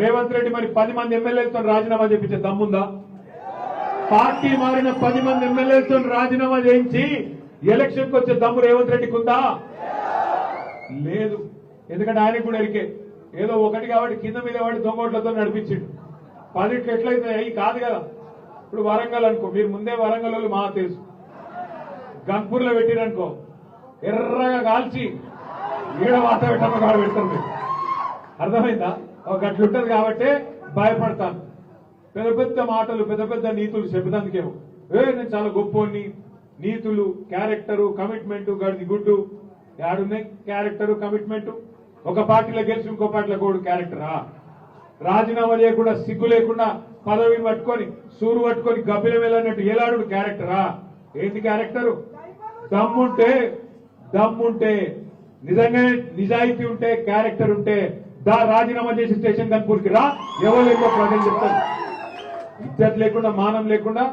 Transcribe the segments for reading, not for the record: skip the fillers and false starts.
రేవంత్ రెడ్డి మరి 10 మంది ఎమ్మెల్యేలతో రాజీనామా చేయించే దమ్ముందా? పార్టీ మారిన 10 మంది ఎమ్మెల్యేలతో రాజీనామా చేయించి ఎలక్షన్కి వచ్చే దమ్ము రేవంత్ రెడ్డికి ఉందా? లేదు. ఎందుకంటే ఆయనకు కూడా ఎరికే ఏదో ఒకటి కాబట్టి కింద మీద వాడి దొంగోట్లతో నడిపించిండు. 10 ఎట్లయితే అయ్యి కాదు కదా. ఇప్పుడు వరంగల్ అనుకో, మీరు ముందే వరంగల్ వాళ్ళు మా తెలుసు, గన్పూర్లో పెట్టిరనుకో ఎర్రగా కాల్చి ఈడ వాత పెట్టమ్మ కాడ పెడతారు. మీరు అర్థమైందా? ఒక అట్లుంటది కాబట్టి భయపడతాను. పెద్ద పెద్ద మాటలు పెద్ద పెద్ద నీతులు చెప్పేందుకేమో నేను చాలా గొప్పోని, నీతులు క్యారెక్టరు కమిట్మెంట్ గడిది గుడ్డు యాడున్నాయి. క్యారెక్టరు కమిట్మెంట్ ఒక పార్టీలో గెలిచి ఇంకో పార్టీలో కూడా క్యారెక్టరా? రాజీనామా చేయకుండా సిగ్గు లేకుండా పదవిని పట్టుకొని సూరు పట్టుకొని గబ్బిలం వెళ్ళినట్టు ఏలాడు క్యారెక్టరా? ఏంటి క్యారెక్టరు? దమ్ముంటే నిజంగా నిజాయితీ ఉంటే క్యారెక్టర్ ఉంటే రాజీనామా చేసి స్టేషన్ గన్పూర్కి రా. ఎవరు ఎక్కువ ప్రజలు చెప్తారు. ఇజ్జత్ లేకుండా మానం లేకుండా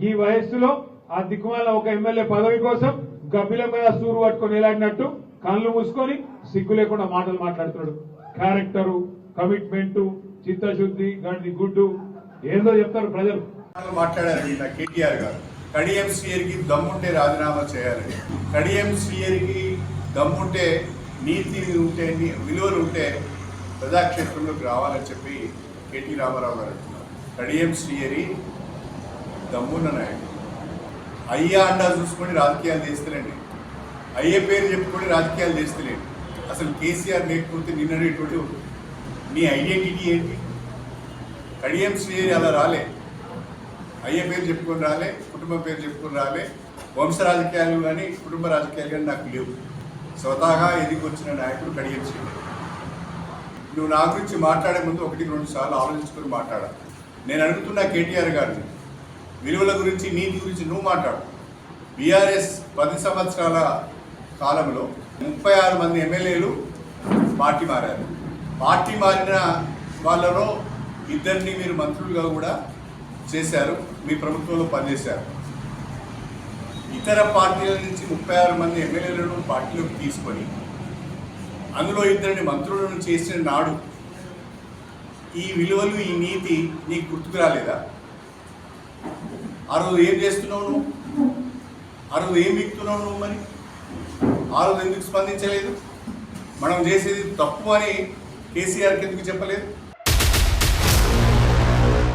ఈ వయస్సులో ఆ దిక్కుమాల ఒక ఎమ్మెల్యే పదవి కోసం గబ్బిలం మీద సూరు పట్టుకొని ఎలాడినట్టు కళ్ళు మూసుకొని సిగ్గు లేకుండా మాటలు మాట్లాడుతున్నాడు. క్యారెక్టరు కమిట్మెంట్ చిత్తశుద్ధి గడిది గుడ్డు ఏదో చెప్తారు ప్రజలు. మాట్లాడారు కేటీఆర్ గారు. కడియం శ్రీయర్కి దమ్ముంటే రాజీనామా చేయాలి, కడియం శ్రీయర్కి దమ్ముంటే నీతి ఉంటే విలువలు ఉంటే ప్రజాక్షేత్రంలోకి రావాలని చెప్పి కేటీ రామారావు గారు అంటున్నారు. కడియం శ్రీయరి దమ్మున్న నాయకుడు. అయ్యా అండా చూసుకొని రాజకీయాలు చేస్తలేండి, అయ్యే పేరు చెప్పుకొని రాజకీయాలు చేస్తలేండి. అసలు కేసీఆర్ లేకపోతే నిన్ననేటువంటి నీ ఐడెంటిటీ ఏంటి? కడియం శ్రీయరి అలా రాలే, అయ్యే పేరు చెప్పుకొని రాలే, కుటుంబం పేరు చెప్పుకొని రాలే. వంశ రాజకీయాలు కానీ కుటుంబ రాజకీయాలు కానీ నాకు లేవు. స్వతహాగా ఎదిగొచ్చిన నాయకుడు కడియం శ్రీయరి. నువ్వు నా గురించి మాట్లాడే ముందు 1-2 సార్లు ఆలోచించుకొని మాట్లాడాలి. నేను అడుగుతున్నా కేటీఆర్ గారిని, విలువల గురించి నీతి గురించి నువ్వు మాట్లాడు. బీఆర్ఎస్ 10 సంవత్సరాల కాలంలో 36 మంది ఎమ్మెల్యేలు పార్టీ మారారు. పార్టీ మారిన వాళ్ళలో 2 మీరు మంత్రులుగా కూడా చేశారు, మీ ప్రభుత్వంలో పనిచేశారు. ఇతర పార్టీల నుంచి 36 మంది ఎమ్మెల్యేలను పార్టీలోకి తీసుకొని అందులో 2 మంత్రులను చేసిన నాడు ఈ విలువలు ఈ నీతి నీకు గుర్తుకు రాలేదా? ఆ రోజు ఏం చేస్తున్నావు నువ్వు? ఆ రోజు ఏం విక్తున్నావు నువ్వు? మరి ఆ రోజు ఎందుకు స్పందించలేదు? మనం చేసేది తప్పు అని కేసీఆర్కి ఎందుకు చెప్పలేదు?